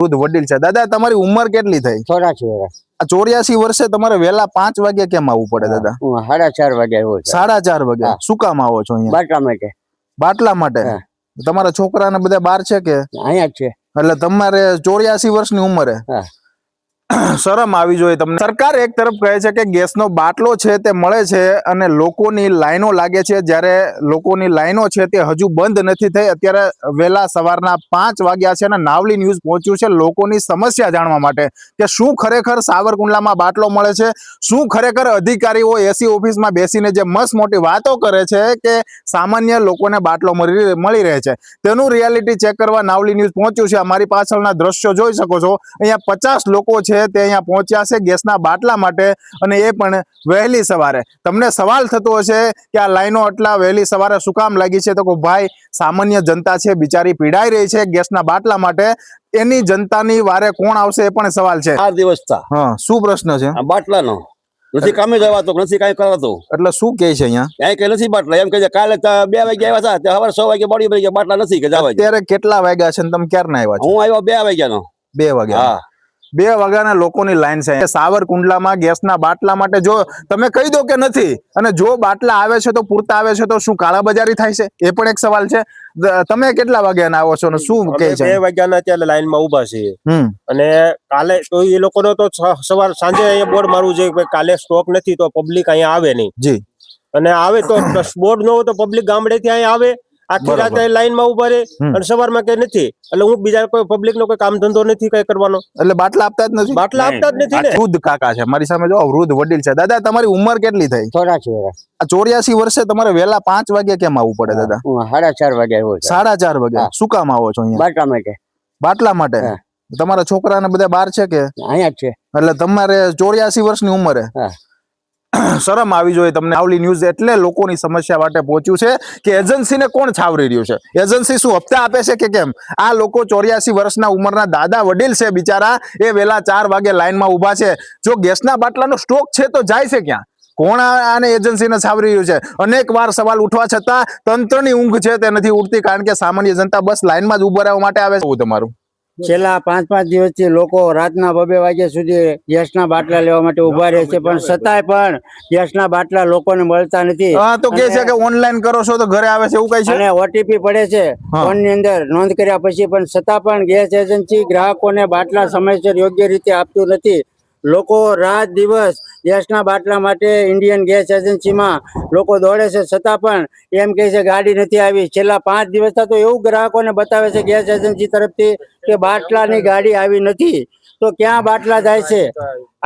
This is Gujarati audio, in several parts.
વૃદ્ધ વડીલ છે દાદા, તમારી ઉંમર કેટલી થઈ? 84 વર્ષ। આ 84 વર્ષે તમારે વેલા 5 વાગે કેમ આવવું પડે દાદા? હું 4:30 વાગે આવ્યો છું। 4:30 વાગે શું કામ આવો છો અહીંયા? બાટલા માટે। બાટલા માટે? તમારા છોકરાને બધા બહાર છે કે અહીંયા જ છે? એટલે તમારે 84 વર્ષની ઉંમરે શરમ આવી જોઈએ તમને। સરકાર એક તરફ કહે છે કે ગેસનો બાટલો છે તે મળે છે અને લોકોની લાઈનો લાગે છે, જ્યારે લોકોની લાઈનો છે તે હજુ બંધ નથી થઈ। અત્યારે વહેલા સવારના 5 વાગ્યા છે અને નાવલી ન્યૂઝ પહોંચ્યું છે લોકોની સમસ્યા જાણવા માટે કે શું ખરેખર સાવરકુંડલામાં બાટલો મળે છે, શું ખરેખર અધિકારીઓ એસી ઓફિસમાં બેસીને જે મસ્ત મોટી વાતો કરે છે કે સામાન્ય લોકોને બાટલો મળી રહે છે, તેનું રિયાલિટી ચેક કરવા નાવલી ન્યૂઝ પહોંચ્યું છે। અમારી પાછળના દ્રશ્યો જોઈ શકો છો, અહીંયા 50 લોકો છે તે અહીંયા પહોંચ્યા છે ગેસના બાટલા માટે, અને એ પણ વહેલી સવારે। તમને સવાલ થતો હશે કે આ લાઈનો આટલા વહેલી સવારે શું કામ લાગી છે, તો કે ભાઈ સામાન્ય જનતા છે બિચારી પીડાઈ રહી છે ગેસના બાટલા માટે, એની જનતાની વારે કોણ આવશે એ પણ સવાલ છે। 4 દિવસ થા। હા, શું પ્રશ્ન છે? આ બાટલાનો નથી કામે જવાતો, નથી કાઈ કરાતો। એટલે શું કહે છે અહીંયા? ક્યાંય કે નથી બાટલા, એમ કે કાલે 2 વાગે આવ્યા હતા, સવારે 6 વાગે બોડી ભરી ગયા, બાટલા નથી કે જવા। અત્યારે કેટલા વાગ્યા છે ને તમે ક્યારના આવ્યા છો? હું આવ્યો 2 વાગ્યાનો। 2 વાગ્યા? હા, 2 વાગ્યાના લોકોની લાઈન છે સાવરકુંડલામાં ગેસના બાટલા માટે। જો તમે કહી દો કે નથી, અને જો બાટલા આવે છે તો પૂરતા આવે છે, તો શું કાળાબજારી થાય છે? એ પણ એક સવાલ છે। તમે કેટલા વાગ્યાના આવો છો અને શું કહે છે? 2 વાગ્યાના અત્યારે લાઈનમાં ઉભા છીએ, અને કાલે તો એ લોકોનો તો સવાર સાંજે અહીંયા બોર્ડ મારવું જોઈએ કે કાલે સ્ટોક નથી તો પબ્લિક અહીંયા આવે નહીં। જી, અને આવે તો બોર્ડ ન હોય તો પબ્લિક ગામડેથી અહીંયા આવે, આખી રાતે લાઈનમાં ઉભા રહે, અને સવારમાં કઈ નથી, એટલે હું બીજા કોઈ પબ્લિક નો કોઈ કામ ધંધો નથી કઈ કરવાનો, એટલે બાટલા આપતા જ નથી? બાટલા આપતા જ નથી ને। વૃદ્ધ કાકા છે મારી સામે, જો વૃદ્ધ વડીલ છે। દાદા, તમારી ઉંમર કેટલી થઈ? 84 વર્ષ। આ 84 વર્ષે તમારે વેલા 5 વાગે કેમ આવવું પડે દાદા? હું 4:30 વાગે આવ્યો છું। 4:30 વાગે શું કામ આવો છો અહીંયા? બાટલા માટે। બાટલા માટે? તમારા છોકરાને બધા બહાર છે કે અહીંયા જ છે? એટલે તમારે 84 વર્ષની ઉંમરે શરમ આવી જોઈએ તમને। નાવલી ન્યૂઝ એટલે લોકોની સમસ્યા માટે પહોંચ્યું છે કે એજન્સીને કોણ છાવરી રહ્યું છે, એજન્સી શું હપ્તા આપે છે કે કેમ? આ લોકો 84 વર્ષના ઉંમરના દાદા વડીલ છે બિચારા, એ વેલા 4 વાગે લાઈનમાં ઉભા છે। જો ગેસના બાટલાનો સ્ટોક છે તો જાય છે ક્યાં? કોણ આને એજન્સીને છાવરી રહ્યું છે? અનેક વાર સવાલ ઉઠવા છતાં તંત્રની ઊંઘ છે તે નથી ઉઠતી, કારણ કે સામાન્ય જનતા બસ લાઈનમાં જ ઉભા રહેવા માટે આવે છે। તમારું છેલ્લા 5-5 દિવસથી લોકો રાતના 2-2 વાગ્યા સુધી ગેસના બાટલા લેવા માટે ઉભા રહે છે, પણ છતાંય પણ ગેસના બાટલા લોકોને મળતા નથી। હા, તો કે છે કે ઓનલાઈન કરો છો તો ઘરે આવે છે, એવું કઈ છે? અને ઓટીપી પડે છે ફોનની અંદર નોંધ કર્યા પછી, પણ છતાં પણ ગેસ એજન્સી ગ્રાહકોને બાટલા સમયસર યોગ્ય રીતે આપતું નથી। લોકો રાત દિવસ ગેસના બાટલા માટે ઇન્ડિયન ગેસ એજન્સીમાં લોકો દોડે છે, છતાં પણ એમ કહે છે ગાડી નથી આવી। છેલ્લા 5 દિવસથી તો એવું ગ્રાહકોને બતાવે છે ગેસ એજન્સી તરફથી કે બાટલાની ગાડી આવી નથી, તો ક્યાં બાટલા જાય છે?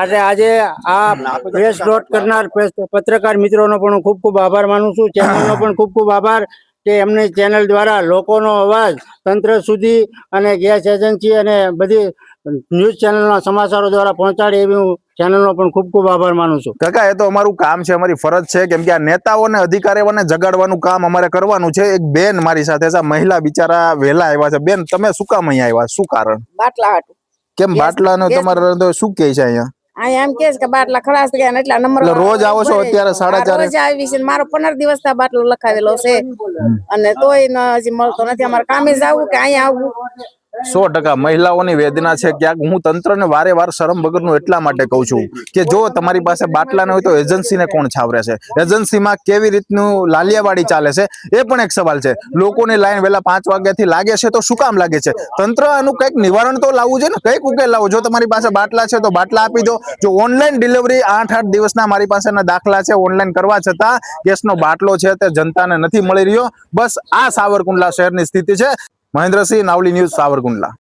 એટલે આજે આ પ્રેસ નોટ કરનાર પત્રકાર મિત્રોનો પણ હું ખૂબ ખૂબ આભાર માનું છું, ચેનલનો પણ ખૂબ ખૂબ આભાર કે એમની ચેનલ દ્વારા લોકોનો અવાજ તંત્ર સુધી અને ગેસ એજન્સી અને બધી ન્યૂઝ ચેનલના સમાચારો દ્વારા પહોંચાડે, એવી હું ચેનલનો પણ ખૂબ ખૂબ આભાર માનું છું। કાકા, એ તો અમારું કામ છે, અમારી ફરજ છે, કેમ કે આ નેતાઓને અધિકારીઓને જગાડવાનું કામ અમારે કરવાનું છે। એક બેન મારી સાથે છે, મહિલા બિચારા વહેલા આવ્યા છે। બેન, તમે શું કામ અહીંયા આવ્યા, શું કારણ? બાટલા હાટું। કેમ બાટલાનો તમારે શું કહે છે અહીંયા? અહીંયા એમ કે બાટલા ખલાસ ગયા ને એટલા નંબર રોજ આવો છો? અત્યારે 4:30 રોજ આવી છે, મારો 15 દિવસના બાટલો લખાવેલો છે, અને તોય હજી મળતો નથી। અમારે કામે જવું કે અહીંયા આવવું? 100% મહિલાઓની વેદના છે। ક્યાંક હું તંત્રને વારે વાર શરમ વગરનું એટલા માટે કહું છું કે જો તમારી પાસે બાટલા ન હોય તો એજન્સીને કોણ છાવરે છે, એજન્સીમાં કેવી રીતનું લાલિયાવાડી ચાલે છે, એ પણ એક સવાલ છે। લોકોની લાઈન વેલા 5 વાગ્યાથી લાગે છે તો શું કામ લાગે છે? તંત્ર આનું કંઈક નિવારણ તો લાવવું છે ને, કંઈક ઉકેલ લાવો। જો તમારી પાસે બાટલા છે તો બાટલા આપી દો। જો ઓનલાઈન ડિલિવરી 8-8 દિવસના મારી પાસેના દાખલા છે, ઓનલાઈન કરવા છતાં ગેસનો બાટલો છે તે જનતાને નથી મળી રહ્યો। બસ આ સાવરકુંડલા શહેરની સ્થિતિ છે। મહેન્દ્રસિંહ, નાવલી ન્યૂઝ, સાવરકુંડલા।